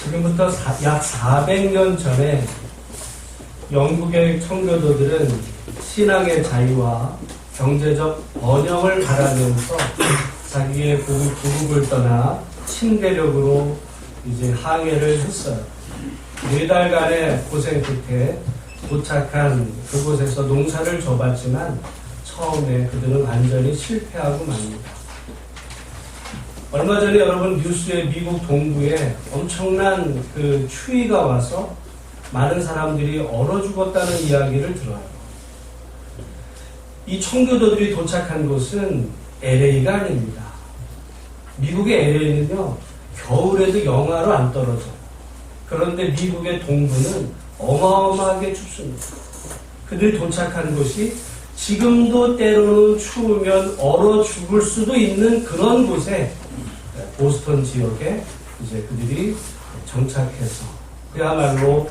지금부터 약 400년 전에 영국의 청교도들은 신앙의 자유와 경제적 번영을 바라면서 자기의 고국을 떠나 신대륙으로 이제 항해를 했어요. 4달간의 고생 끝에 도착한 그곳에서 농사를 져봤지만 처음에 그들은 완전히 실패하고 맙니다. 얼마 전에 여러분 뉴스에 미국 동부에 엄청난 그 추위가 와서 많은 사람들이 얼어 죽었다는 이야기를 들어요. 이 청교도들이 도착한 곳은 LA가 아닙니다. 미국의 LA는요, 겨울에도 영하로 안 떨어져요. 그런데 미국의 동부는 어마어마하게 춥습니다. 그들이 도착한 곳이 지금도 때로는 추우면 얼어 죽을 수도 있는 그런 곳에 보스턴 지역에 이제 그들이 정착해서 그야말로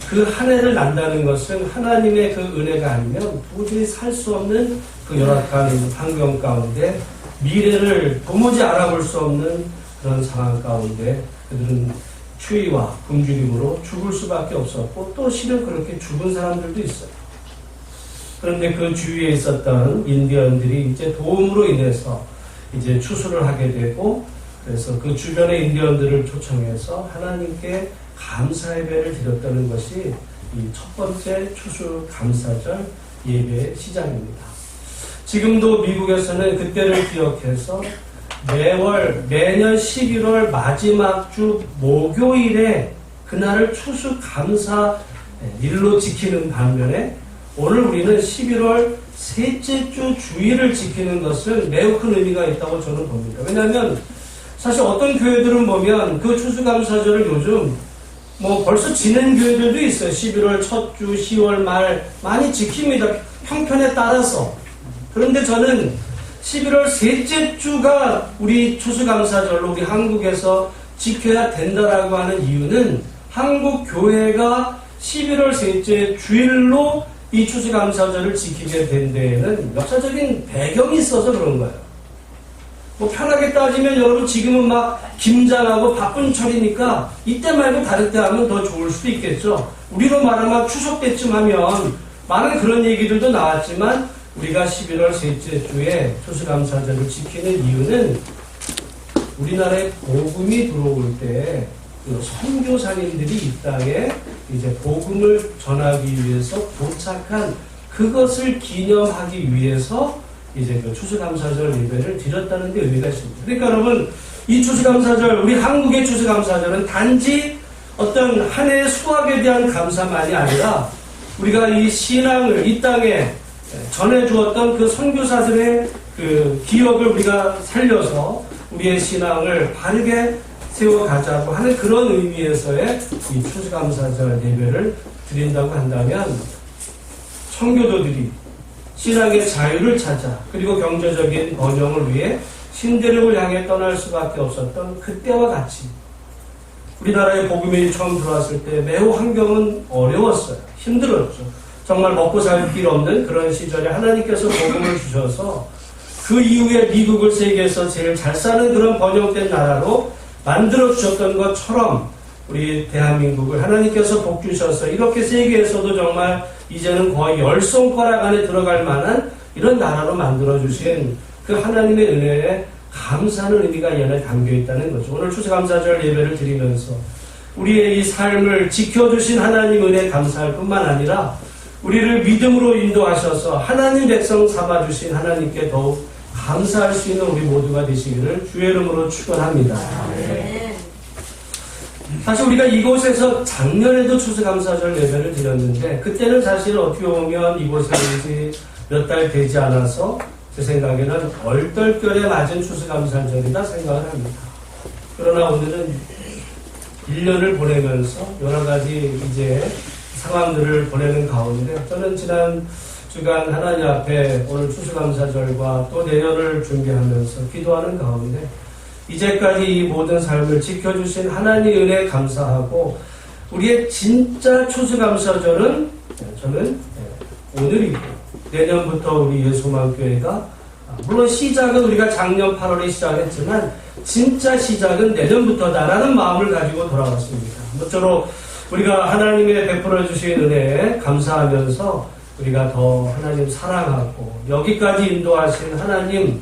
그 한 해를 난다는 것은 하나님의 그 은혜가 아니면 도저히 살 수 없는 그 열악한 환경 가운데 미래를 도무지 알아볼 수 없는 그런 상황 가운데 그들은 추위와 굶주림으로 죽을 수밖에 없었고 또 실은 그렇게 죽은 사람들도 있어요. 그런데 그 주위에 있었던 인디언들이 이제 도움으로 인해서 이제 추수를 하게 되고 그래서 그 주변의 인디언들을 초청해서 하나님께 감사 예배를 드렸다는 것이 이 첫 번째 추수 감사절 예배의 시작입니다. 지금도 미국에서는 그때를 기억해서 매년 11월 마지막 주 목요일에 그날을 추수 감사 일로 지키는 반면에 오늘 우리는 11월 셋째 주 주일을 지키는 것은 매우 큰 의미가 있다고 저는 봅니다. 왜냐하면 사실 어떤 교회들은 보면 그 추수감사절을 요즘 벌써 지낸 교회들도 있어요. 11월 첫 주, 10월 말 많이 지킵니다. 형편에 따라서. 그런데 저는 11월 셋째 주가 우리 추수감사절로 우리 한국에서 지켜야 된다라고 하는 이유는 한국 교회가 11월 셋째 주일로 이 추수감사절을 지키게 된 데에는 역사적인 배경이 있어서 그런 거예요. 편하게 따지면 여러분 지금은 막 김장하고 바쁜 철이니까 이때 말고 다른 때 하면 더 좋을 수도 있겠죠. 우리로 말하면 추석 때쯤 하면 많은 그런 얘기들도 나왔지만 우리가 11월 셋째 주에 추수감사절을 지키는 이유는 우리나라에 복음이 들어올 때 그 선교사님들이 이 땅에 이제 복음을 전하기 위해서 도착한 그것을 기념하기 위해서 이제 그 추수감사절 예배를 드렸다는 데 의미가 있습니다. 그러니까 여러분, 이 추수감사절, 우리 한국의 추수감사절은 단지 어떤 한 해의 수확에 대한 감사만이 아니라 우리가 이 신앙을 이 땅에 전해주었던 그 선교사들의 그 기억을 우리가 살려서 우리의 신앙을 바르게 세워가자고 하는 그런 의미에서의 이 추수감사절 예배를 드린다고 한다면 청교도들이 신앙의 자유를 찾아 그리고 경제적인 번영을 위해 신대륙을 향해 떠날 수밖에 없었던 그때와 같이 우리나라에 복음이 처음 들어왔을 때 매우 환경은 어려웠어요. 힘들었죠. 정말 먹고 살 길 없는 그런 시절에 하나님께서 복음을 주셔서 그 이후에 미국을 세계에서 제일 잘 사는 그런 번영된 나라로 만들어 주셨던 것처럼 우리 대한민국을 하나님께서 복 주셔서 이렇게 세계에서도 정말 이제는 거의 10손가락 안에 들어갈 만한 이런 나라로 만들어주신 그 하나님의 은혜에 감사하는 의미가 이 안에 담겨있다는 거죠. 오늘 추수감사절 예배를 드리면서 우리의 이 삶을 지켜주신 하나님 은혜에 감사할 뿐만 아니라 우리를 믿음으로 인도하셔서 하나님 백성 삼아주신 하나님께 더욱 감사할 수 있는 우리 모두가 되시기를 주의 이름으로 축원합니다. 사실 우리가 이곳에서 작년에도 추수감사절 예배를 드렸는데 그때는 사실 어떻게 보면 이곳에 몇 달 되지 않아서 제 생각에는 얼떨결에 맞은 추수감사절이다 생각을 합니다. 그러나 오늘은 1년을 보내면서 여러 가지 이제 상황들을 보내는 가운데 저는 지난 주간 하나님 앞에 오늘 추수감사절과 또 내년을 준비하면서 기도하는 가운데 이제까지 이 모든 삶을 지켜주신 하나님의 은혜에 감사하고 우리의 진짜 추수감사절은 저는 오늘이고 내년부터 우리 예수만교회가 물론 시작은 우리가 작년 8월에 시작했지만 진짜 시작은 내년부터다라는 마음을 가지고 돌아왔습니다. 모쪼록 우리가 하나님의 베풀어 주신 은혜에 감사하면서 우리가 더 하나님 사랑하고 여기까지 인도하신 하나님,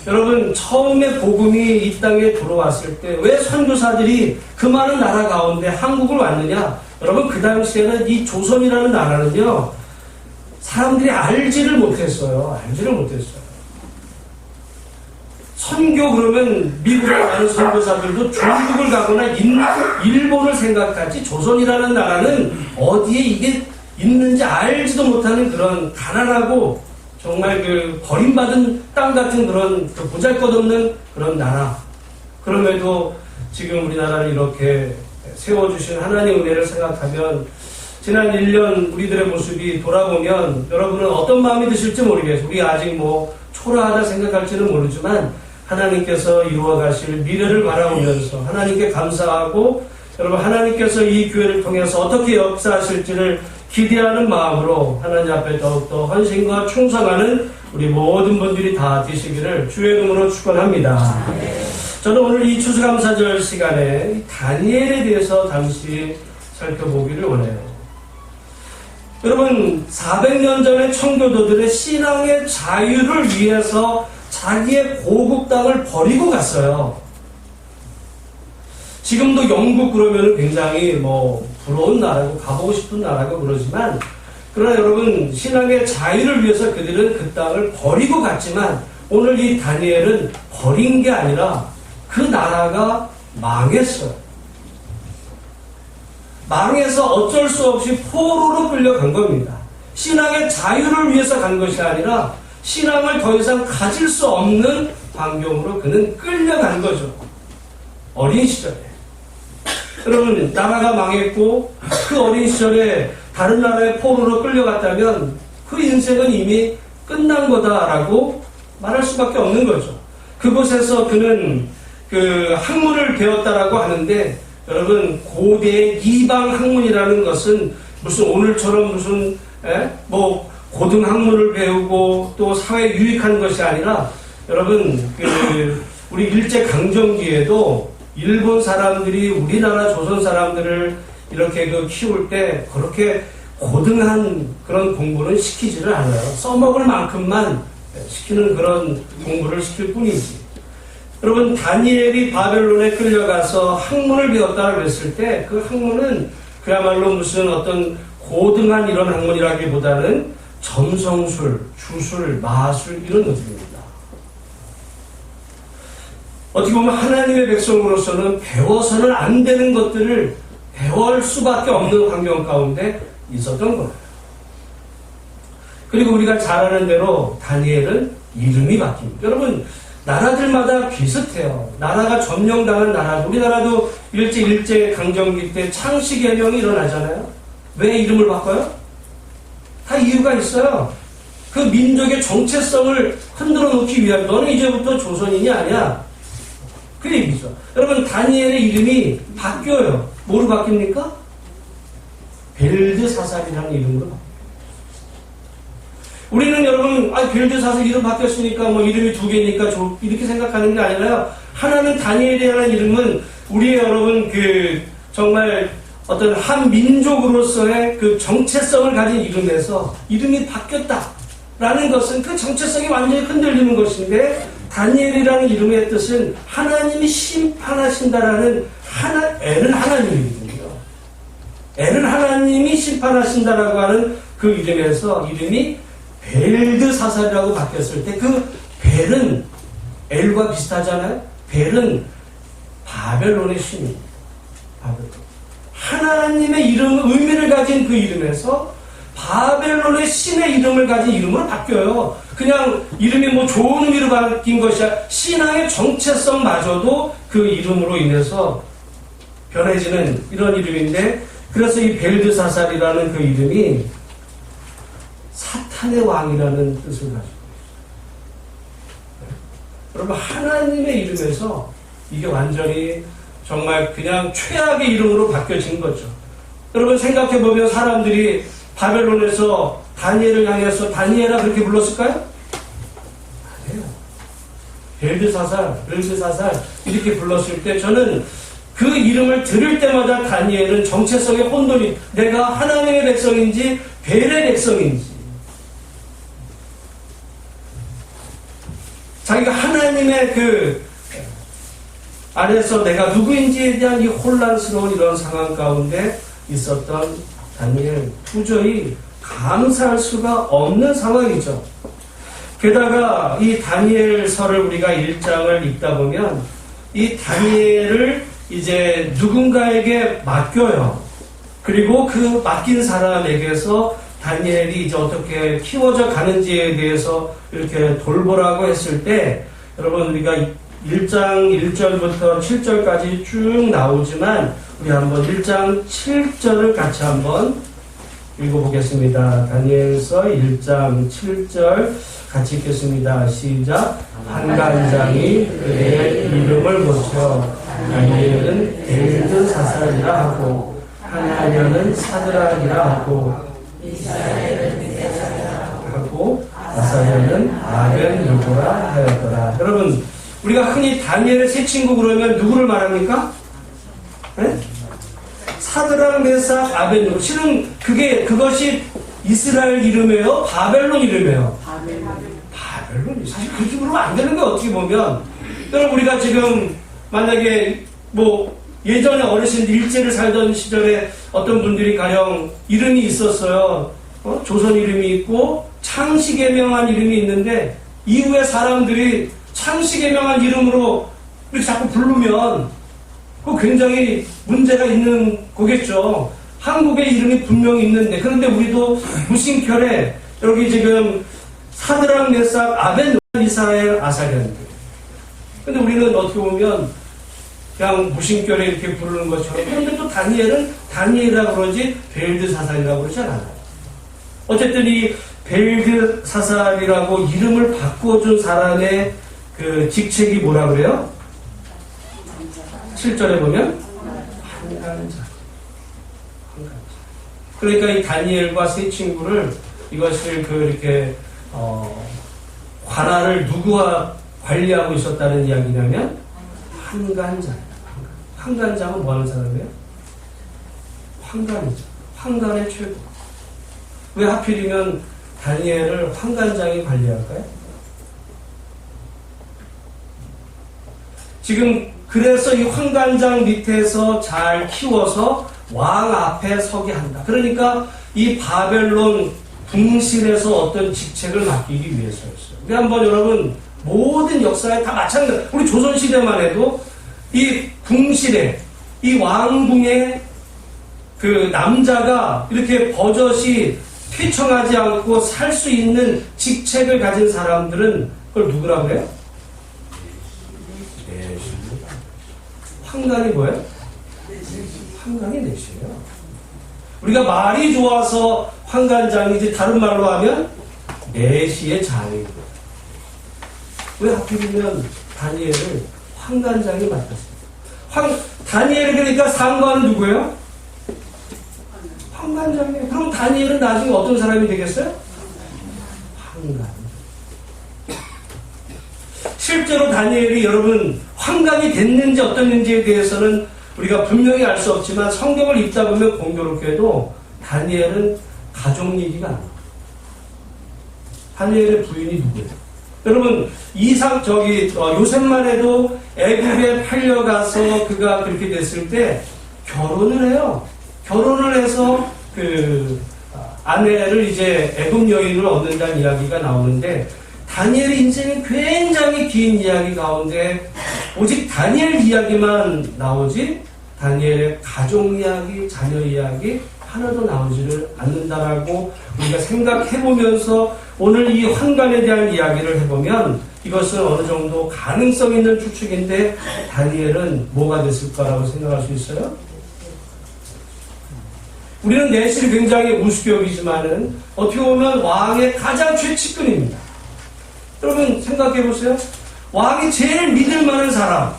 여러분 처음에 복음이 이 땅에 들어왔을 때 왜 선교사들이 그 많은 나라 가운데 한국을 왔느냐? 여러분 그 당시에는 이 조선이라는 나라는요 사람들이 알지를 못했어요. 선교 그러면 미국에 가는 선교사들도 중국을 가거나 일본을 생각하지 조선이라는 나라는 어디에 이게 있는지 알지도 못하는 그런 가난하고 정말 그 버림받은 땅 같은 그런 그 보잘것없는 그런 나라. 그럼에도 지금 우리나라를 이렇게 세워주신 하나님 은혜를 생각하면 지난 1년 우리들의 모습이 돌아보면 여러분은 어떤 마음이 드실지 모르겠어요. 우리 아직 뭐 초라하다 생각할지는 모르지만 하나님께서 이루어 가실 미래를 바라보면서 하나님께 감사하고 여러분 하나님께서 이 교회를 통해서 어떻게 역사하실지를 기대하는 마음으로 하나님 앞에 더욱더 헌신과 충성하는 우리 모든 분들이 다 되시기를 주의 이름으로 축원합니다. 저는 오늘 이 추수감사절 시간에 다니엘에 대해서 잠시 살펴보기를 원해요. 여러분 400년 전의 청교도들의 신앙의 자유를 위해서 자기의 고국 땅을 버리고 갔어요. 지금도 영국 그러면 굉장히 뭐 부러운 나라고 가보고 싶은 나라고 그러지만 그러나 여러분 신앙의 자유를 위해서 그들은 그 땅을 버리고 갔지만 오늘 이 다니엘은 버린 게 아니라 그 나라가 망했어요. 망해서 어쩔 수 없이 포로로 끌려간 겁니다. 신앙의 자유를 위해서 간 것이 아니라 신앙을 더 이상 가질 수 없는 환경으로 그는 끌려간 거죠. 어린 시절에. 여러분 나라가 망했고 그 어린 시절에 다른 나라의 포로로 끌려갔다면 그 인생은 이미 끝난 거다라고 말할 수밖에 없는 거죠. 그곳에서 그는 그 학문을 배웠다라고 하는데 여러분 고대의 이방 학문이라는 것은 무슨 오늘처럼 무슨 뭐 고등학문을 배우고 또 사회에 유익한 것이 아니라 여러분 우리 일제강점기에도 일본 사람들이 우리나라 조선 사람들을 이렇게 키울 때 그렇게 고등한 그런 공부는 시키지를 않아요. 써먹을 만큼만 시키는 그런 공부를 시킬 뿐이지. 여러분 다니엘이 바벨론에 끌려가서 학문을 배웠다고 했을 때 그 학문은 그야말로 무슨 어떤 고등한 이런 학문이라기보다는 점성술, 주술, 마술 이런 것들입니다. 어떻게 보면 하나님의 백성으로서는 배워서는 안 되는 것들을 배울 수밖에 없는 환경 가운데 있었던 거예요. 그리고 우리가 잘 아는 대로 다니엘은 이름이 바뀝니다. 여러분 나라들마다 비슷해요. 나라가 점령당한 나라도 우리나라도 일제 강점기 때 창씨개명이 일어나잖아요. 왜 이름을 바꿔요? 다 이유가 있어요. 그 민족의 정체성을 흔들어 놓기 위한 너는 이제부터 조선인이 아니야. 그 얘기죠. 여러분 다니엘의 이름이 바뀌어요. 뭐로 바뀝니까? 벨드사살이라는 이름으로 바뀌어요. 우리는 여러분 벨드사살 이름 바뀌었으니까 뭐 이름이 두 개니까 이렇게 생각하는 게 아니라요. 하나는 다니엘이라는 이름은 우리의 여러분 정말 어떤 한 민족으로서의 그 정체성을 가진 이름에서 이름이 바뀌었다라는 것은 그 정체성이 완전히 흔들리는 것인데 다니엘이라는 이름의 뜻은 하나님이 심판하신다라는 애는 하나님이거든요. 애는 하나님이 심판하신다라고 하는 그 이름에서 이름이 벨드사살이라고 바뀌었을 때 그 벨은 엘과 비슷하잖아요. 벨은 바벨론의 신입니다. 바벨론. 하나님의 의미를 가진 그 이름에서 바벨론의 신의 이름을 가진 이름으로 바뀌어요. 그냥 이름이 뭐 좋은 의미로 바뀐 것이 아니라 신앙의 정체성마저도 그 이름으로 인해서 변해지는 이런 이름인데 그래서 이 벨드사살이라는 그 이름이 사탄의 왕이라는 뜻을 가지고 있어요. 여러분 하나님의 이름에서 이게 완전히 정말 그냥 최악의 이름으로 바뀌어진 거죠. 여러분 생각해보면 사람들이 바벨론에서 다니엘을 향해서 다니엘아 그렇게 불렀을까요? 아니에요. 벨드사살 이렇게 불렀을 때 저는 그 이름을 들을 때마다 다니엘은 정체성의 혼돈이 내가 하나님의 백성인지 벨의 백성인지 자기가 하나님의 그 안에서 내가 누구인지에 대한 이 혼란스러운 이런 상황 가운데 있었던 다니엘 도저히 감사할 수가 없는 상황이죠. 게다가 이 다니엘서를 우리가 1장을 읽다 보면 이 다니엘을 이제 누군가에게 맡겨요. 그리고 그 맡긴 사람에게서 다니엘이 이제 어떻게 키워져 가는지에 대해서 이렇게 돌보라고 했을 때 여러분 우리가 1장 1절부터 7절까지 쭉 나오지만 우리 한번 1장 7절을 같이 한번 읽어보겠습니다. 다니엘서 1장 7절 같이 읽겠습니다. 시작. 한간장이 그의 이름을 고쳐 다니엘은 벨드사살이라 하고 하나냐는 사드락이라 하고 아사냐는 아벤느고라 하였더라. 여러분 우리가 흔히 다니엘의 세 친구 그러면 누구를 말합니까? 네? 사드락, 메삭, 아벤느고. 실은 그것이 이스라엘 이름이에요? 바벨론 이름이에요? 바벨론. 사실 그렇게 부르면 안 되는 거예요. 어떻게 보면. 여러분 우리가 지금 만약에 뭐 예전에 어르신들 일제를 살던 시절에 어떤 분들이 가령 이름이 있었어요. 조선 이름이 있고 창씨개명한 이름이 있는데 이후에 사람들이 창씨개명한 이름으로 이렇게 자꾸 부르면 그 굉장히 문제가 있는 거겠죠. 한국의 이름이 분명히 있는데 그런데 우리도 무심결에 여기 지금 사드락, 메삭, 아벤, 미사엘, 아사랴인데 근데 우리는 어떻게 보면 그냥 무심결에 이렇게 부르는 것처럼 그런데 또 다니엘은 다니엘이라고 그러지 벨드사살이라고 그러지 않아요. 어쨌든 이 벨드사살이라고 이름을 바꿔준 사람의 그 직책이 뭐라 그래요? 7절에 보면 한간자. 그러니까 이 다니엘과 세 친구를 이것을 이렇게 관할을 누구와 관리하고 있었다는 이야기냐면 한간자. 한간자는 뭐 하는 사람이에요? 황간이죠. 황간의 최고. 왜 하필이면 다니엘을 황간장이 관리할까요? 지금 그래서 이 황간장 밑에서 잘 키워서 왕 앞에 서게 한다. 그러니까 이 바벨론 궁실에서 어떤 직책을 맡기기 위해서였어요. 우리 한번 여러분 모든 역사에 다 마찬가지. 우리 조선시대만 해도 이 궁실에 이 왕궁에 그 남자가 이렇게 버젓이 휘청하지 않고 살 수 있는 직책을 가진 사람들은 그걸 누구라고 해요? 황간이 뭐예요? 황간이 넷이에요. 우리가 말이 좋아서 황간장이지 다른 말로 하면 넷시의 장이에요. 왜 하필이면 다니엘을 황간장이 맡았어요? 다니엘이 그러니까 상관은 누구예요? 황간장이에요. 그럼 다니엘은 나중에 어떤 사람이 되겠어요? 황간. 실제로 다니엘이 여러분 황간이 됐는지 어떻는지에 대해서는 우리가 분명히 알 수 없지만 성경을 읽다 보면 공교롭게도 다니엘은 가족 얘기가 안 나와요. 다니엘의 부인이 누구예요? 여러분 요셉만 해도 애굽에 팔려가서 그가 그렇게 됐을 때 결혼을 해요. 결혼을 해서 그 아내를 이제 애굽 여인을 얻는다는 이야기가 나오는데 다니엘의 인생이 굉장히 긴 이야기 가운데 오직 다니엘 이야기만 나오지 다니엘의 가족 이야기, 자녀 이야기 하나도 나오지를 않는다라고 우리가 생각해보면서 오늘 이 황간에 대한 이야기를 해보면 이것은 어느 정도 가능성 있는 추측인데 다니엘은 뭐가 됐을 거라고 생각할 수 있어요? 우리는 내실이 굉장히 우습게 여기지만은 어떻게 보면 왕의 가장 최측근입니다. 여러분 생각해보세요. 왕이 제일 믿을 만한 사람.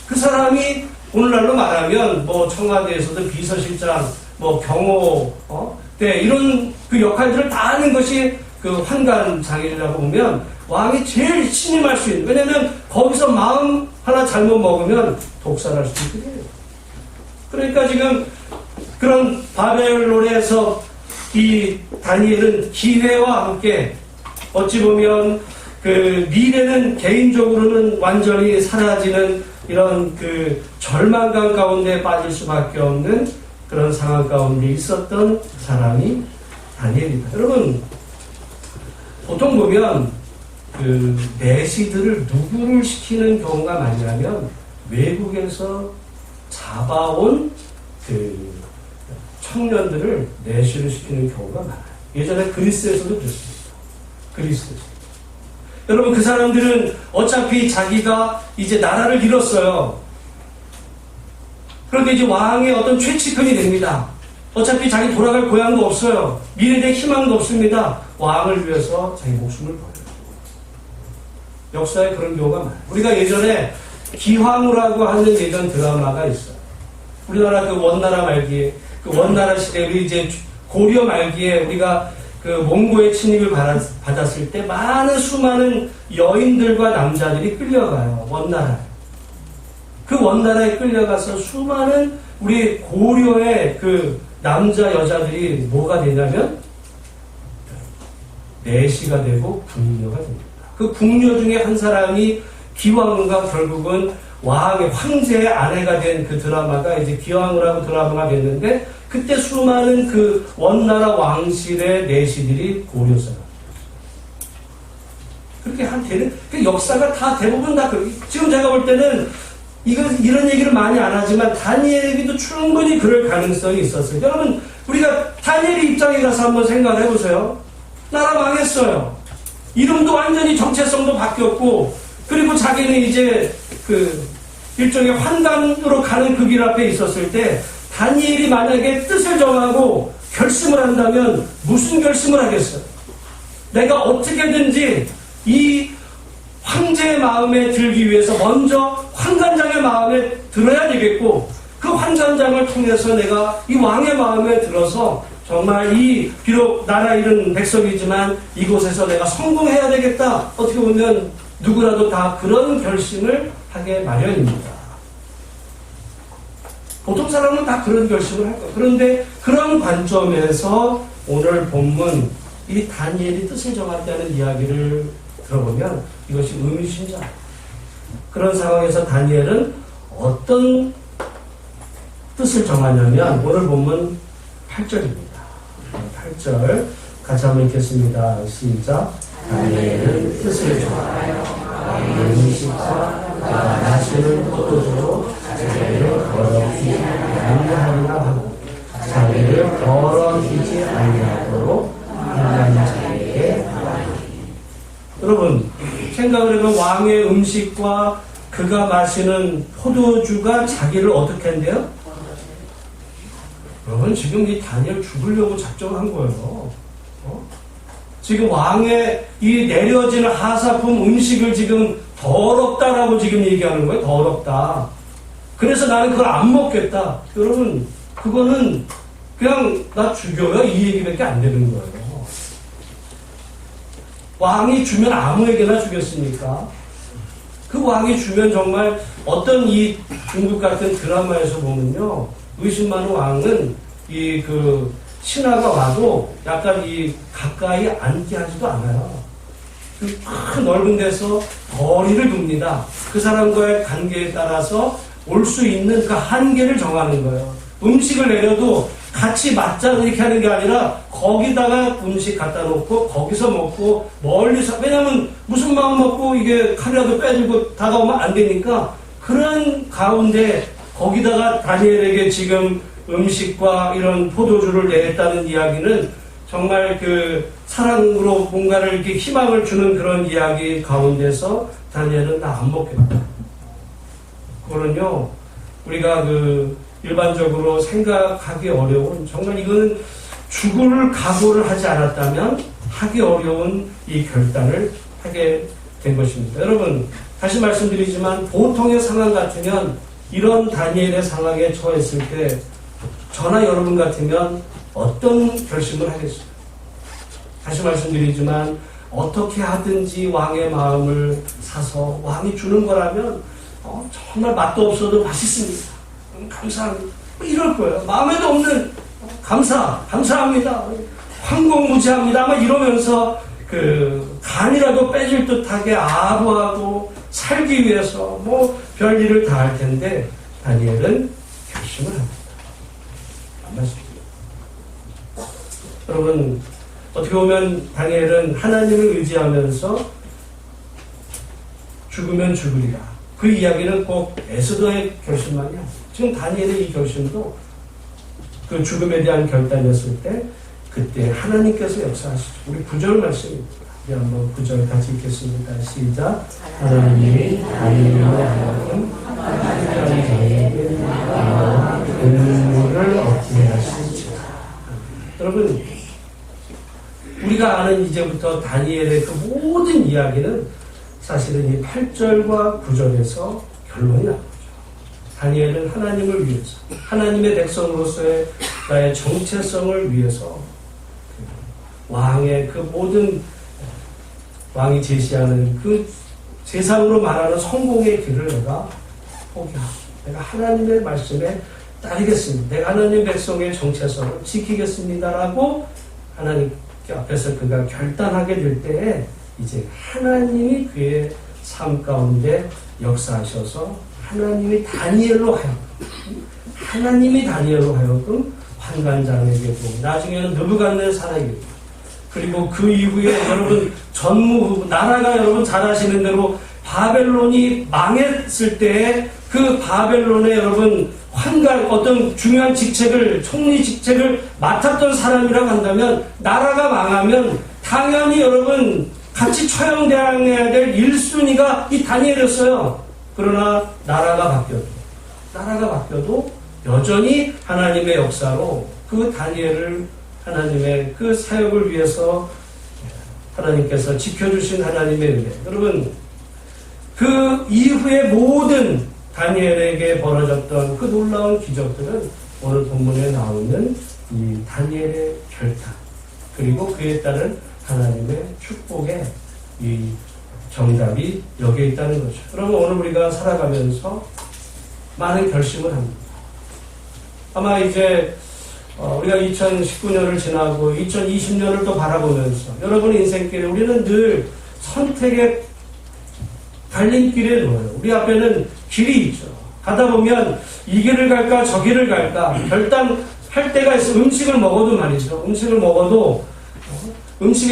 그 사람이 오늘날로 말하면 뭐 청와대에서도 비서실장, 뭐 경호, 이런 그 역할들을 다 하는 것이 그 환관장이라고 보면 왕이 제일 신임할 수 있는, 왜냐면 거기서 마음 하나 잘못 먹으면 독살할 수 있거든요. 그러니까 지금 그런 바벨론에서 이 다니엘은 기회와 함께 어찌 보면 그 미래는 개인적으로는 완전히 사라지는 이런 그 절망감 가운데 빠질 수밖에 없는 그런 상황 가운데 있었던 사람이 다니엘입니다. 여러분, 보통 보면 그 내시들을 누구를 시키는 경우가 많냐면 외국에서 잡아온 그 청년들을 내시를 시키는 경우가 많아요. 예전에 그리스에서도 그랬습니다. 그리스에서. 여러분, 그 사람들은 어차피 자기가 이제 나라를 잃었어요. 그런데 이제 왕의 어떤 최치편이 됩니다. 어차피 자기 돌아갈 고향도 없어요. 미래에 대한 희망도 없습니다. 왕을 위해서 자기 목숨을 버려요. 역사에 그런 경우가 많아요. 우리가 예전에 기황후라고 하는 예전 드라마가 있어요. 우리나라 그 원나라 말기에, 그 원나라 시대, 우리 이제 고려 말기에 우리가 그 몽고의 침입을 받았을 때 수많은 여인들과 남자들이 끌려가요. 원나라에. 그 원나라에 끌려가서 수많은 우리 고려의 그 남자 여자들이 뭐가 되냐면 내시가 되고 궁녀가 됩니다. 그 궁녀 중에 한 사람이 기왕후가 결국은 왕의 황제의 아내가 된 그 드라마가 이제 기왕후라고 드라마가 됐는데, 그때 수많은 그 원나라 왕실의 내시들이 고려 사람. 그렇게 한 되는 그 역사가 다 대부분 다 지금 제가 볼 때는 이런 얘기를 많이 안 하지만 다니엘에게도 충분히 그럴 가능성이 있었어요. 여러분, 우리가 다니엘의 입장에 가서 한번 생각을 해보세요. 나라 망했어요. 이름도 완전히 정체성도 바뀌었고, 그리고 자기는 이제 그 일종의 환관으로 가는 그 길 앞에 있었을 때 다니엘이 만약에 뜻을 정하고 결심을 한다면 무슨 결심을 하겠어요? 내가 어떻게든지 이 황제의 마음에 들기 위해서 먼저 환관장의 마음에 들어야 되겠고, 그 환관장을 통해서 내가 이 왕의 마음에 들어서 정말 이 비록 나라 잃은 백성이지만 이곳에서 내가 성공해야 되겠다. 어떻게 보면 누구라도 다 그런 결심을 하게 마련입니다. 보통 사람은 다 그런 결심을 할 거예요. 그런데 그런 관점에서 오늘 본문 이 다니엘이 뜻을 정했다는 이야기를 들어보면 이것이 의미심장해요. 그런 상황에서 다니엘은 어떤 뜻을 정하냐면 오늘 본문 8절입니다. 8절 같이 한번 읽겠습니다. 시작. 다니엘은 뜻을 정하여 음식과 마시는 포도주로 자기를 더럽히지 아니하리라 하고 자기를 더럽히지 아니하도록 하나님 자에게 말하니. 여러분, 생각을 해보면 왕의 음식과 그가 마시는 포도주가 자기를 어떻게 한대요? 여러분, 지금 이 다니엘 죽으려고 작정한 거예요. 지금 왕의 이 내려지는 하사품 음식을 지금 더럽다라고 지금 얘기하는 거예요. 더럽다. 그래서 나는 그걸 안 먹겠다. 여러분, 그거는 그냥 나 죽여요 이 얘기밖에 안 되는 거예요. 왕이 주면 아무에게나 주겠습니까? 그 왕이 주면 정말 어떤 이 중국 같은 드라마에서 보면요, 의심 많은 왕은 이 그 신하가 와도 약간 이 가까이 앉게 하지도 않아요. 그 큰 넓은 데서 거리를 둡니다. 그 사람과의 관계에 따라서 올 수 있는 그 한계를 정하는 거예요. 음식을 내려도 같이 맞자 이렇게 하는 게 아니라 거기다가 음식 갖다 놓고 거기서 먹고 멀리서, 왜냐면 무슨 마음 먹고 이게 칼이라도 빼들고 다가오면 안 되니까 그런 가운데 거기다가 다니엘에게 지금 음식과 이런 포도주를 내렸다는 이야기는 정말 그 사랑으로 뭔가를 이렇게 희망을 주는 그런 이야기 가운데서 다니엘은 나 안 먹겠다. 그거는요, 우리가 그 일반적으로 생각하기 어려운, 정말 이거는 죽을 각오를 하지 않았다면 하기 어려운 이 결단을 하게 된 것입니다. 여러분, 다시 말씀드리지만 보통의 상황 같으면 이런 다니엘의 상황에 처했을 때 저나 여러분 같으면 어떤 결심을 하겠어요? 다시 말씀드리지만 어떻게 하든지 왕의 마음을 사서 왕이 주는 거라면 정말 맛도 없어도 맛있습니다. 감사합니다. 이럴 거예요. 마음에도 없는 감사합니다. 황공무지합니다. 아마 이러면서 간이라도 빼질 듯하게 아부하고 살기 위해서 별일을 다 할 텐데 다니엘은 결심을 합니다. 안 맞습니다. 여러분, 어떻게 보면 다니엘은 하나님을 의지하면서 죽으면 죽으리라. 그 이야기는 꼭 에스더의 결심만이 아니에요. 지금 다니엘의 이 결심도 그 죽음에 대한 결단이었을 때 그때 하나님께서 역사하시죠. 우리 9절 말씀입니다. 우리 한번 9절 같이 읽겠습니다. 시작. 하나님이 다니엘로 하여금 저에게 은혜를 얻게 하시죠. 여러분, 우리가 아는 이제부터 다니엘의 그 모든 이야기는 사실은 이 8절과 9절에서 결론이 나는 거죠. 다니엘은 하나님을 위해서, 하나님의 백성으로서의 나의 정체성을 위해서 왕의 그 모든 왕이 제시하는 그 세상으로 말하는 성공의 길을 내가 포기하고 내가 하나님의 말씀에 따르겠습니다. 내가 하나님 백성의 정체성을 지키겠습니다라고 하나님 앞에서 그가 결단하게 될 때에 이제 하나님이 그의 삶 가운데 역사하셔서 하나님이 다니엘로 하여금 환관장에게도 나중에는 느부갓네살에게도 그리고 그 이후에 여러분 나라가 여러분 잘 아시는 대로 바벨론이 망했을 때에 그 바벨론의 여러분 어떤 중요한 총리 직책을 맡았던 사람이라고 한다면 바나라가 망하면 당연히 여러분 같이 처형당해야 될 1순위가 이 다니엘이었어요. 그러나 나라가 바뀌어도 여전히 하나님의 역사로 그 다니엘을 하나님의 그 사역을 위해서 하나님께서 지켜주신 하나님의 은혜. 여러분, 그 이후의 모든 다니엘에게 벌어졌던 그 놀라운 기적들은 오늘 본문에 나오는 이 다니엘의 결단, 그리고 그에 따른 하나님의 축복의 이 정답이 여기에 있다는 거죠. 그러면 오늘 우리가 살아가면서 많은 결심을 합니다. 아마 이제 우리가 2019년을 지나고 2020년을 또 바라보면서 여러분의 인생길에 우리는 늘 선택의 갈림길에 놓여요. 우리 앞에는 길이 있죠. 가다 보면 이 길을 갈까 저 길을 갈까 결단할 때가 있어. 음식을 먹어도 말이죠. 음식을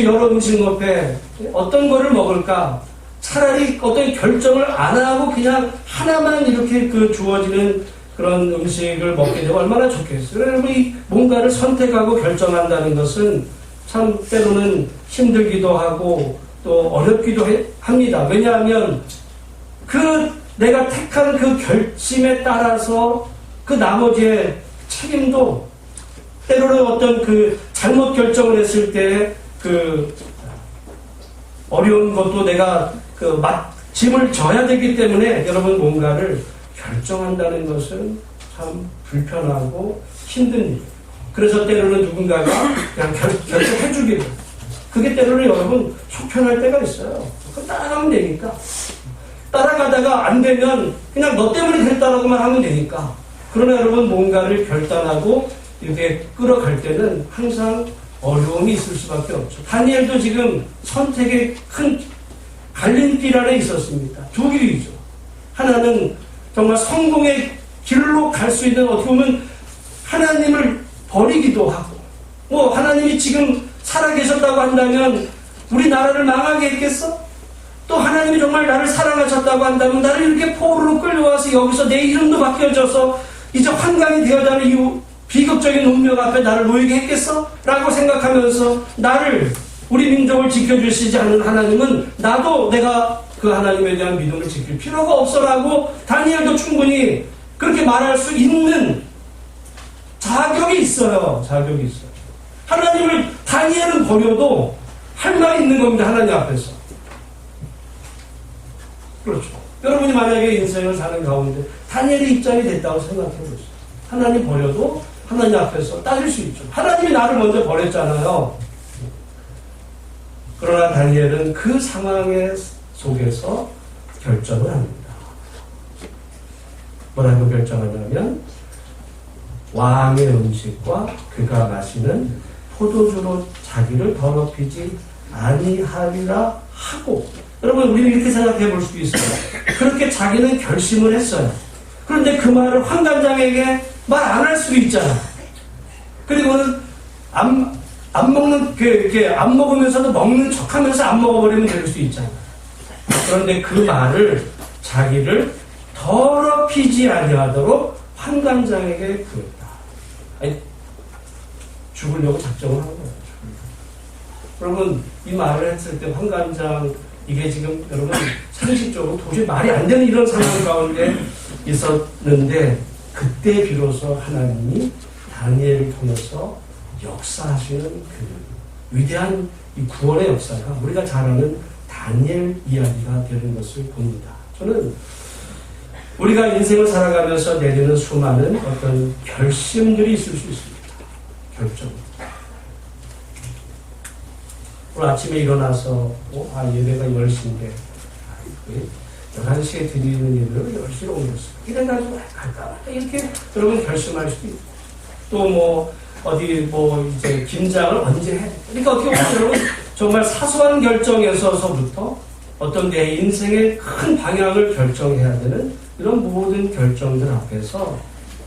여러 음식 옆에 어떤 거를 먹을까 차라리 어떤 결정을 안 하고 그냥 하나만 이렇게 주어지는 그런 음식을 먹게 되면 얼마나 좋겠어요. 여러분, 뭔가를 선택하고 결정한다는 것은 참 때로는 힘들기도 하고 또 어렵기도 합니다. 왜냐하면 내가 택한 그 결심에 따라서 그 나머지의 책임도 때로는 어떤 잘못 결정을 했을 때 어려운 것도 내가 짐을 져야 되기 때문에 여러분 뭔가를 결정한다는 것은 참 불편하고 힘든 일이에요. 그래서 때로는 누군가가 그냥 결정해주기로. 그게 때로는 여러분 속편할 때가 있어요. 그거 따라가면 되니까. 따라가다가 안 되면 그냥 너 때문에 됐다라고만 하면 되니까. 그러나 여러분 뭔가를 결단하고 이렇게 끌어갈 때는 항상 어려움이 있을 수밖에 없죠. 다니엘도 지금 선택의 큰 갈림길 안에 있었습니다. 두 길이죠. 하나는 정말 성공의 길로 갈 수 있는 어떻게 보면 하나님을 버리기도 하고 하나님이 지금 살아계셨다고 한다면 우리 나라를 망하게 했겠어? 또 하나님이 정말 나를 사랑하셨다고 한다면 나를 이렇게 포로로 끌려와서 여기서 내 이름도 바뀌어져서 이제 환강이 되어가는 이 비극적인 운명 앞에 나를 놓이게 했겠어? 라고 생각하면서 우리 민족을 지켜주시지 않는 하나님은 나도 내가 그 하나님에 대한 믿음을 지킬 필요가 없어라고 다니엘도 충분히 그렇게 말할 수 있는 자격이 있어요. 하나님을 다니엘은 버려도 할 말이 있는 겁니다. 하나님 앞에서. 그렇죠. 여러분이 만약에 인생을 사는 가운데 다니엘의 입장이 됐다고 생각해보세요. 하나님 버려도 하나님 앞에서 따질 수 있죠. 하나님이 나를 먼저 버렸잖아요. 그러나 다니엘은 그 상황의 속에서 결정을 합니다. 뭐라고 결정하냐면 왕의 음식과 그가 마시는 포도주로 자기를 더럽히지 아니하리라 하고, 여러분 우리는 이렇게 생각해 볼 수도 있어요. 그렇게 자기는 결심을 했어요. 그런데 그 말을 환관장에게 말 안 할 수도 있잖아. 그리고는 안 먹는, 이렇게 안 먹으면서도 먹는 척 하면서 안 먹어버리면 될 수 있잖아. 그런데 그 말을 자기를 더럽히지 아니하도록 환관장에게 그랬다. 아니, 죽으려고 작정을 한 거예요. 여러분, 이 말을 했을 때 환관장, 이게 지금 여러분 상식적으로 도저히 말이 안 되는 이런 상황 가운데 있었는데, 그때 비로소 하나님이 다니엘을 통해서 역사하시는 그 위대한 이 구원의 역사가 우리가 잘 아는 다니엘 이야기가 되는 것을 봅니다. 저는 우리가 인생을 살아가면서 내리는 수많은 어떤 결심들이 있을 수 있습니다. 결정. 오늘 아침에 일어나서 예배가 10시인데 11시에 드리는 예배를 10시로 옮겼어요. 이래가지고 갈까 말까 이렇게 여러분 결심할 수도 있고, 또 어디 이제 김장을 언제 해. 그러니까 어떻게 보면 여러분 정말 사소한 결정에서부터 어떤 내 인생의 큰 방향을 결정해야 되는 이런 모든 결정들 앞에서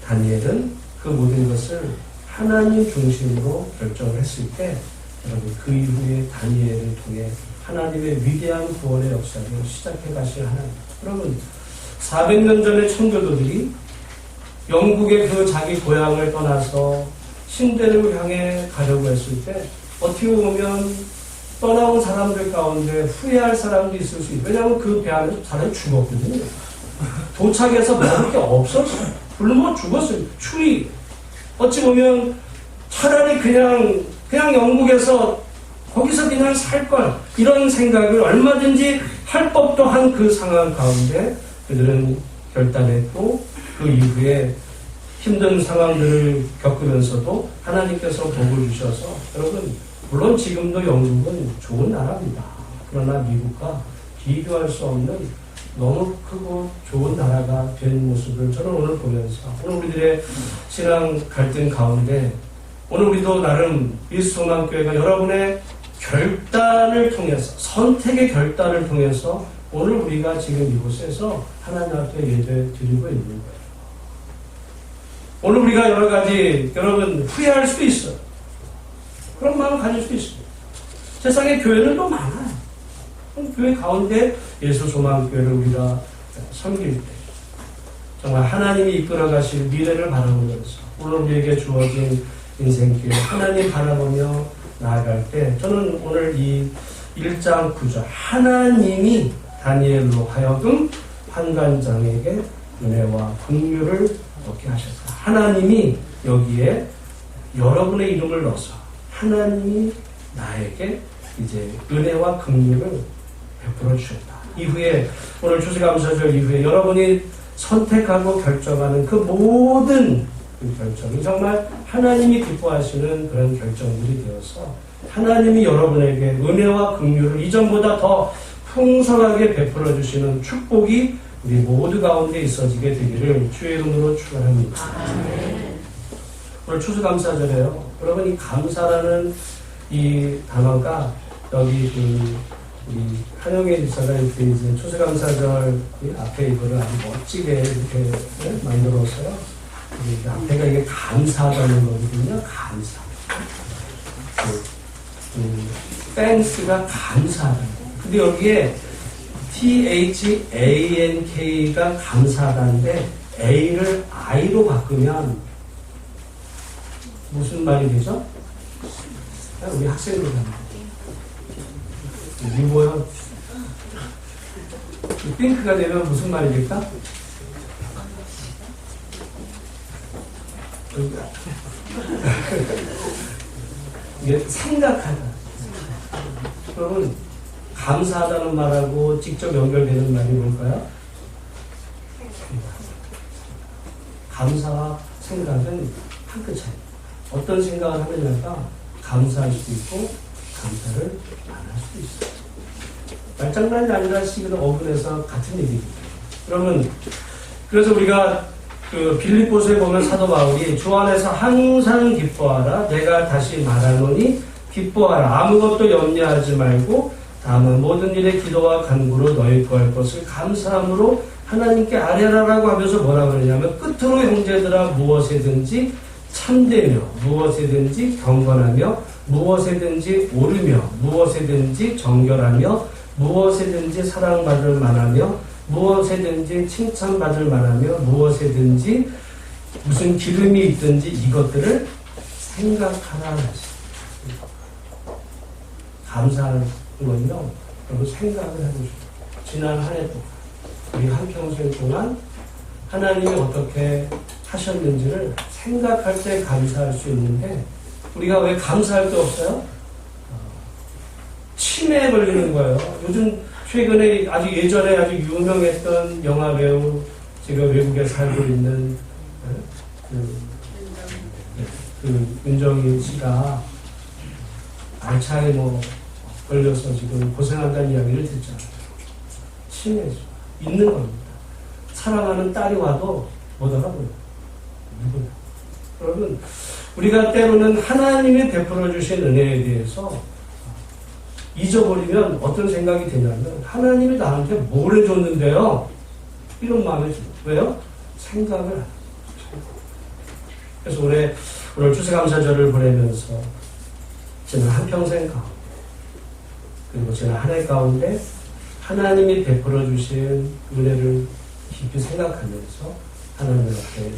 다니엘은 그 모든 것을 하나님 중심으로 결정을 했을 때, 여러분 그 이후에 다니엘을 통해 하나님의 위대한 구원의 역사를 시작해 가실 하나님. 여러분 400년 전에 청교도들이 영국의 그 자기 고향을 떠나서 신대를 향해 가려고 했을 때 어떻게 보면 떠나온 사람들 가운데 후회할 사람도 있을 수 있어요. 왜냐하면 그 배 안에서 사람이 죽었거든요. 도착해서 먹을 게 없었어요. 굶어 죽었어요. 추위. 어찌 보면 차라리 그냥 영국에서 거기서 그냥 살걸, 이런 생각을 얼마든지 할 법도 한 그 상황 가운데 그들은 결단했고, 그 이후에 힘든 상황들을 겪으면서도 하나님께서 복을 주셔서, 여러분 물론 지금도 영국은 좋은 나라입니다. 그러나 미국과 비교할 수 없는 너무 크고 좋은 나라가 된 모습을 저는 오늘 보면서, 오늘 우리들의 신앙 갈등 가운데 오늘 우리도 나름 그리스도만교회가 여러분의 결단을 통해서, 선택의 결단을 통해서 오늘 우리가 지금 이곳에서 하나님 앞에 예배 드리고 있는 거예요. 오늘 우리가 여러 가지 여러분 후회할 수도 있어요. 그런 마음을 가질 수 있어요. 세상에 교회는 또 많아요. 교회 가운데 예수 소망교회를 우리가 섬길 때 정말 하나님이 이끌어 가실 미래를 바라보면서 오늘 우리에게 주어진 인생길 하나님 바라보며 나아갈 때, 저는 오늘 이 1장 9절 하나님이 다니엘로 하여금 환관장에게 은혜와 긍휼을 얻게 하셨다. 하나님이 여기에 여러분의 이름을 넣어서 하나님이 나에게 이제 은혜와 긍휼을 베풀어 주셨다. 이후에 오늘 추수감사절 이후에 여러분이 선택하고 결정하는 그 모든 그 결정이 정말 하나님이 기뻐하시는 그런 결정들이 되어서 하나님이 여러분에게 은혜와 긍휼을 이전보다 더 풍성하게 베풀어 주시는 축복이 우리 모두 가운데 있어지게 되기를 주의 이름으로 축원합니다. 오늘 추수감사절에요. 여러분 이 감사라는 이 단어가 여기 우리 한영애 집사가 이렇게 이제 추수감사절 앞에 이거를 아주 멋지게 이렇게 만들었어요. 앞에가 이게 감사하다는 거거든요. 감사. thanks가 감사하다는 거. 근데 여기에 THANK가 감사하다는데 A를 I로 바꾸면 무슨 말이 되죠? 우리 학생으로 갑니다. 이게 뭐야? 핑크가 되면 무슨 말이 될까? 이게 생각하다. 그러면 감사하다는 말하고 직접 연결되는 말이 뭘까요? 감사와 생각은 한 끗 차이. 어떤 생각을 하느냐가 감사할 수도 있고 감사를 안 할 수 있어요. 말장난이 아니라 시기는 어근에서 같은 얘기입니다. 그러면 그래서 우리가 그 빌립보서에 보면 사도 바울이 주 안에서 항상 기뻐하라. 내가 다시 말하노니 기뻐하라. 아무것도 염려하지 말고 다만 모든 일에 기도와 간구로 너희 구할 것을 감사함으로 하나님께 아뢰라라고 하면서 뭐라 그러냐면 끝으로 형제들아 무엇이든지 참되며 무엇이든지 경건하며 무엇이든지 옳으며 무엇이든지 정결하며 무엇이든지 사랑받을 만하며 무엇이든지 칭찬받을 만하며 무엇이든지 무슨 기름이 있든지 이것들을 생각하라 하셨습니다. 감사하는 건요, 여러분 생각을 해보시죠. 지난 한 해 동안 우리 한평생 동안 하나님이 어떻게 하셨는지를 생각할 때 감사할 수 있는데 우리가 왜 감사할 게 없어요? 치매에 걸리는 거예요. 요즘 최근에 아주 예전에 아주 유명했던 영화배우 지금 외국에 살고 있는 윤정인 씨가 알츠하이머 걸려서 지금 고생한다는 이야기를 듣잖아요. 치매죠. 있는 겁니다. 사랑하는 딸이 와도 못 알아보여요. 누구나. 여러분, 우리가 때로는 하나님이 베풀어 주신 은혜에 대해서 잊어버리면 어떤 생각이 드냐면 하나님이 나한테 뭘 해줬는데요? 이런 마음이 들어요. 왜요? 생각을 안 해요. 그래서 오늘 추수감사절을 보내면서 지난 한평생 가운데 그리고 지난 한 해 가운데 하나님이 베풀어 주신 은혜를 깊이 생각하면서 하나님 앞에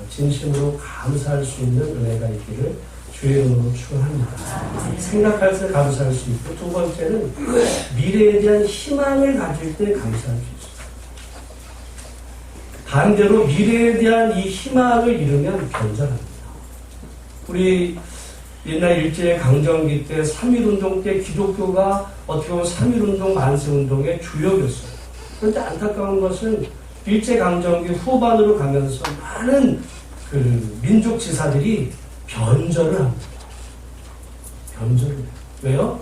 진심으로 감사할 수 있는 은혜가 있기를 주의 이름으로 축원합니다. 생각할 때 감사할 수 있고 두 번째는 미래에 대한 희망을 가질 때 감사할 수 있어요. 반대로 미래에 대한 이 희망을 잃으면 변절합니다. 우리 옛날 일제 강점기 때 3.1운동 때 기독교가 어떻게 보면 3.1운동 만세운동의 주역이었어요. 그런데 안타까운 것은 일제 강점기 후반으로 가면서 많은 그 민족 지사들이 변절을 합니다. 변절을 해요. 왜요?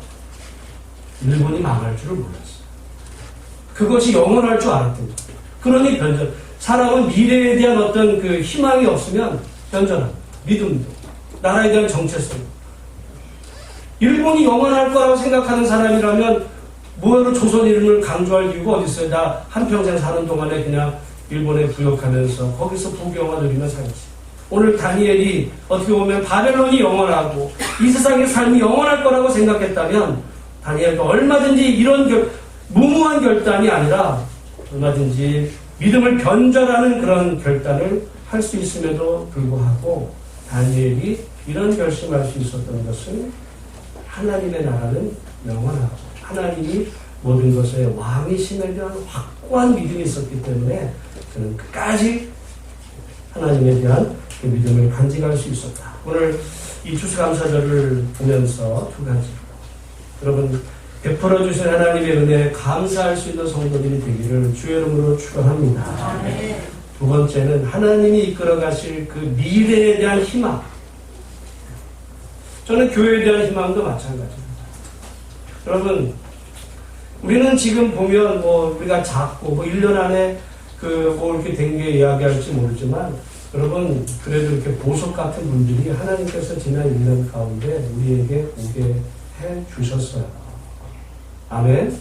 일본이 망할 줄을 몰랐어요. 그것이 영원할 줄 알았던 거예요. 그러니 변절. 사람은 미래에 대한 어떤 그 희망이 없으면 변절합니다. 믿음도. 나라에 대한 정체성. 일본이 영원할 거라고 생각하는 사람이라면 뭐하러 조선 이름을 강조할 이유가 어디 있어요? 나 한평생 사는 동안에 그냥 일본에 부역하면서 거기서 부귀영화 누리며 살지. 오늘 다니엘이 어떻게 보면 바벨론이 영원하고 이 세상의 삶이 영원할 거라고 생각했다면 다니엘도 얼마든지 이런 무모한 결단이 아니라 얼마든지 믿음을 변절하는 그런 결단을 할 수 있음에도 불구하고 다니엘이 이런 결심할 수 있었던 것은 하나님의 나라는 영원하고 하나님이 모든 것의 왕이심에 대한 확고한 믿음이 있었기 때문에 그는 끝까지 하나님에 대한 그 믿음을 간직할 수 있었다. 오늘 이 추수감사절을 보면서 두 가지 여러분 베풀어 주신 하나님의 은혜에 감사할 수 있는 성도들이 되기를 주의 이름으로 축원합니다. 두 번째는 하나님이 이끌어 가실 그 미래에 대한 희망. 저는 교회에 대한 희망도 마찬가지입니다. 여러분 우리는 지금 보면 우리가 작고 1년 안에 이렇게 된 게 이야기할지 모르지만 여러분 그래도 이렇게 보석 같은 분들이 하나님께서 지난 1년 가운데 우리에게 오게 해 주셨어요. 아멘.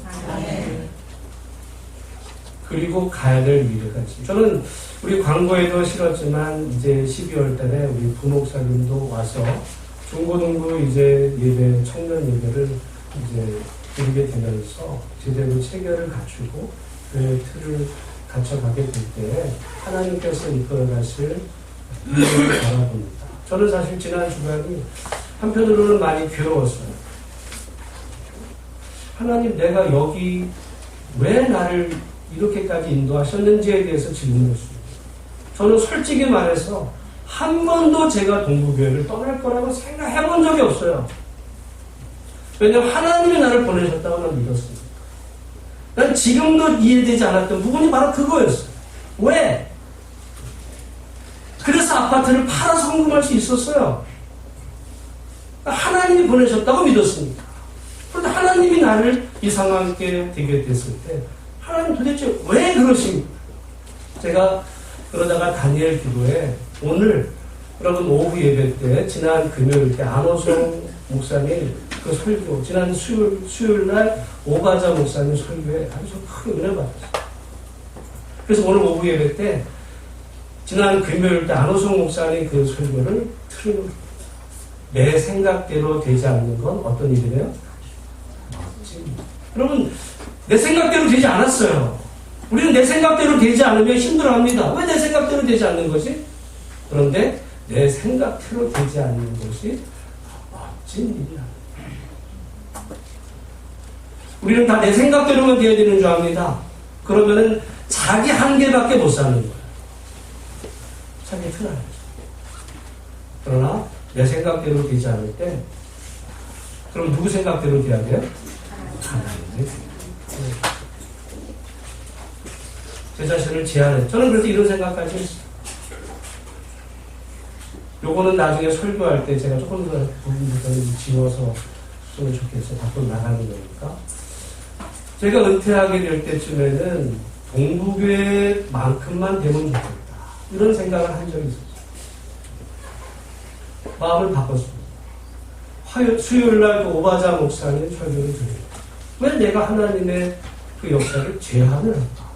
그리고 가야 될 미래가 있습니다. 저는 우리 광고에도 실었지만 이제 12월 달에 우리 부목사님도 와서 중고등부 이제 예배, 청년 예배를 이제 드리게 되면서 제대로 체계를 갖추고 그 틀을 갖춰가게 될 때 하나님께서 이끌어 가실 미래를 바라봅니다. 저는 사실 지난 주간이 한편으로는 많이 괴로웠어요. 하나님 내가 여기 왜 나를 이렇게까지 인도하셨는지에 대해서 질문했습니다. 저는 솔직히 말해서 한 번도 제가 동부교회를 떠날 거라고 생각해 본 적이 없어요. 왜냐하면 하나님이 나를 보내셨다고 난 믿었습니다. 난 지금도 이해되지 않았던 부분이 바로 그거였어요. 왜? 그래서 아파트를 팔아 성금할 수 있었어요. 하나님이 보내셨다고 믿었습니다. 그런데 하나님이 나를 이 상황에 되게 됐을 때 하나님 도대체 왜 그러십니까? 제가 그러다가 다니엘 기도에 오늘 여러분 오후 예배 때 지난 금요일 때 안호성 목사님 그 설교 지난 수요일 날 오바자 목사님 설교에 아주 큰 은혜 받았어요. 그래서 오늘 오후 예배 때 지난 금요일 때 안호성 목사님 그 설교를 틀은 내 생각대로 되지 않는 건 어떤 일이래요? 여러분 내 생각대로 되지 않았어요. 우리는 내 생각대로 되지 않으면 힘들어합니다. 왜 내 생각대로 되지 않는 것이? 그런데 내 생각대로 되지 않는 것이 멋진 일이야. 우리는 다 내 생각대로만 돼야 되는 줄 압니다. 그러면은 자기 한계밖에 못 사는 거예요. 자기 틀어야죠. 그러나 내 생각대로 되지 않을 때 그럼 누구 생각대로 돼야 돼요? 하나님의 생각. 제 자신을 제한해. 저는 그래서 이런 생각까지 했어요. 요거는 나중에 설교할 때 제가 조금 더 부분부터는 지워서 쓰면 좋겠어요. 밖으로 나가는 거니까. 제가 은퇴하게 될 때쯤에는 동부교회만큼만 되면 좋겠다. 이런 생각을 한 적이 있었어요. 마음을 바꿨습니다. 수요일날 그 오바자 목사님 설교를 드려요. 왜 내가 하나님의 그 역사를 제한을 할까?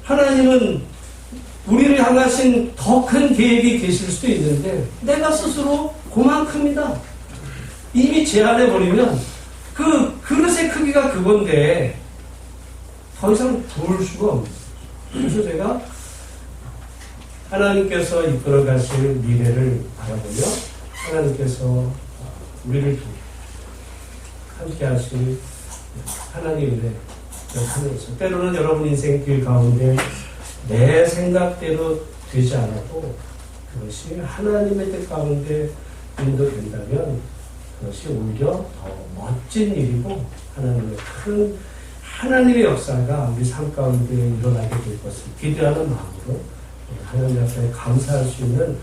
하나님은 우리를 향하신 더 큰 계획이 계실 수도 있는데 내가 스스로 그만큼이다. 이미 제한해버리면 그 그릇의 크기가 그건데 더 이상 도울 수가 없어요. 그래서 제가 하나님께서 이끌어 가실 미래를 바라보며 하나님께서 우리를 함께 하실 하나님의 하면서 때로는 여러분 인생 길 가운데 내 생각대로 되지 않아도 그것이 하나님의 뜻 가운데 인도된다면 그것이 오히려 더 멋진 일이고 하나님의 역사가 우리 삶 가운데 일어나게 될 것을 기대하는 마음으로 하나님 앞에 감사할 수 있는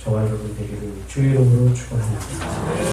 저와 여러분 되기를 주의 이름으로 축원합니다.